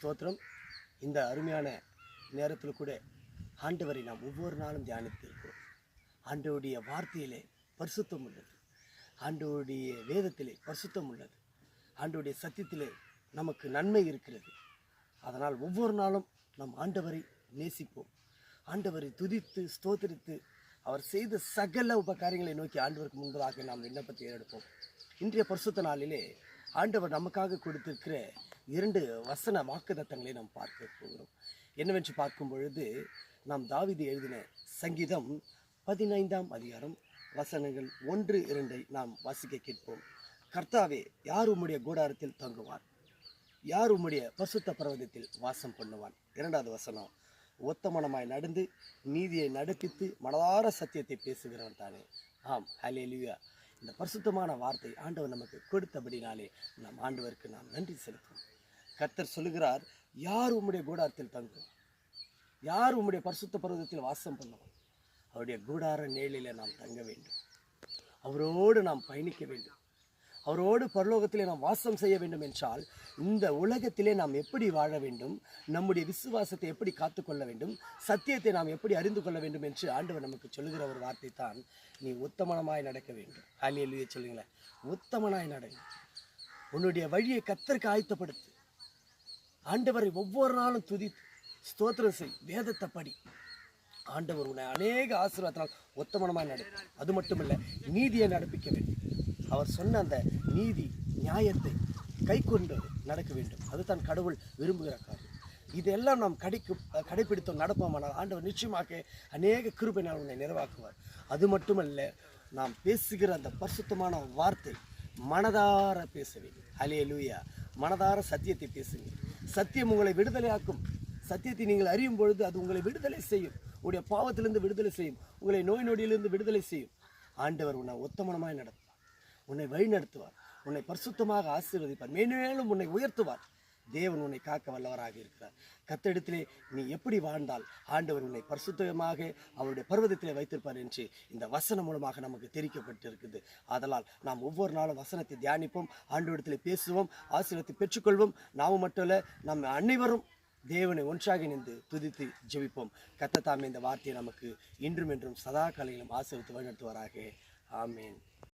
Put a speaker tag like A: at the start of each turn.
A: ஸ்தோத்திரம். இந்த அருமையான நேரத்தில் கூட ஆண்டவரை நாம் ஒவ்வொரு நாளும் தியானித்து இருக்கிறோம். ஆண்டவருடைய வார்த்தையிலே பரிசுத்தம் உள்ளது, ஆண்டவருடைய வேதத்திலே பரிசுத்தம் உள்ளது, ஆண்டவருடைய சத்தியத்திலே நமக்கு நன்மை இருக்கிறது. அதனால் ஒவ்வொரு நாளும் நம் ஆண்டவரை நேசிப்போம், ஆண்டவரை துதித்து ஸ்தோத்திரித்து அவர் செய்த சகல உபகாரியங்களை நோக்கி ஆண்டவருக்கு முன்பதாக நாம் விண்ணப்பத்தை எடுப்போம். இன்றைய பரிசுத்த நாளிலே ஆண்டவர் நமக்காக கொடுத்திருக்கிற 2 வசன வாக்குத்தத்தங்களை நாம் பார்க்க போகிறோம். என்னவென்று பார்க்கும் பொழுது, நாம் தாவீது எழுதின சங்கீதம் 15ஆம் அதிகாரம் வசனங்கள் 1, 2 நாம் வாசிக்க கேட்போம். கர்த்தாவே, யார் உம்முடைய கூடாரத்தில் தங்குவார்? யார் உம்முடைய பரிசுத்த பர்வதத்தில் வாசம் பண்ணுவான்? 2வது வசனம், உத்தமனமாய் நடந்து நீதியை நடப்பித்து மனதார சத்தியத்தை பேசுகிறவன் தானே. ஆம், ஹல்லேலூயா. இந்த பரிசுத்தமான வார்த்தை ஆண்டவர் நமக்கு கொடுத்தபடினாலே நம் ஆண்டவருக்கு நாம் நன்றி செலுத்துவோம். கர்த்தர் சொல்லுகிறார், யார் உம்முடைய கூடாரத்தில் தங்கும்? யார் உம்முடைய பரிசுத்த பர்வதத்தில் வாசம் பண்ணுவான்? அவருடைய கூடார நிழலிலே நாம் தங்க வேண்டும், அவரோடு நாம் பயணிக்க வேண்டும், அவரோடு பரலோகத்திலே நாம் வாசம் செய்ய வேண்டும். என்றால் இந்த உலகத்திலே நாம் எப்படி வாழ வேண்டும், நம்முடைய விசுவாசத்தை எப்படி காத்துக்கொள்ள வேண்டும், சத்தியத்தை நாம் எப்படி அறிந்து கொள்ள வேண்டும் என்று ஆண்டவர் நமக்கு சொல்லுகிற ஒரு வார்த்தை தான், நீ உத்தமனமாய் நடக்க வேண்டும். ஹல்லேலூயா சொல்லுங்களேன். உத்தமனாய் நடங்க, உன்னுடைய வழியை கர்த்தருக்கு ஆயத்தப்படுத்து, ஆண்டவரை ஒவ்வொரு நாளும் துதித்து ஸ்தோத்திரம் செய், வேதத்தை படி. ஆண்டவர் உன்னை அநேக ஆசீர்வாதத்தால் உத்தமனமாய் நடக்கும். அது மட்டுமல்ல, நீதியை நடப்பிக்க வேண்டும். அவர் சொன்ன அந்த நீதி நியாயத்தை கை கொண்டு நடக்க வேண்டும். அதுதான் கடவுள் விரும்புகிற காரியம். இதெல்லாம் நாம் கடைப்பிடித்தோம் நடப்போமானால் ஆண்டவர் நிச்சயமாக அநேக கிருபையினால் உன்னை நிறைவாக்குவார். அது மட்டுமல்ல, நாம் பேசுகிற அந்த பரிசுத்தமான வார்த்தை மனதார பேச வேண்டும். ஹல்லேலூயா. மனதார சத்தியத்தை பேசுங்க. சத்தியம் உங்களை விடுதலையாக்கும். சத்தியத்தை நீங்கள் அறியும் பொழுது அது உங்களை விடுதலை செய்யும், உங்களுடைய பாவத்திலிருந்து விடுதலை செய்யும், உங்களை நோய் நொடியிலிருந்து விடுதலை செய்யும். ஆண்டவர் உன்னை உத்தமனமாய் நடத்துவார், உன்னை வழி நடத்துவார், உன்னை பரிசுத்தமாக ஆசீர்வதிப்பார், மேலும் உன்னை உயர்த்துவார். தேவன் உன்னை காக்க வல்லவராக இருக்கிறார். கர்த்தரிடத்திலே நீ எப்படி வாழ்ந்தால் ஆண்டவர் உன்னை பரிசுத்தமாக அவருடைய பர்வதத்திலே வைத்திருப்பார் என்று இந்த வசனம் மூலமாக நமக்கு தெரிவிக்கப்பட்டிருக்குது. ஆதலால் நாம் ஒவ்வொரு நாளும் வசனத்தை தியானிப்போம், ஆண்டவரிடத்திலே பேசுவோம், ஆசீர்வாதத்தை பெற்றுக்கொள்வோம். நாமும் மட்டுமல்ல, நம் அனைவரும் தேவனை ஒன்றாக இணைந்து துதித்து ஜெபிப்போம். கர்த்தர் தாமே இந்த வார்த்தையை நமக்கு இன்றும் என்றும் சதா காலையிலும் ஆசீர்வதித்து வழிநடத்துவாராக. ஆமேன்.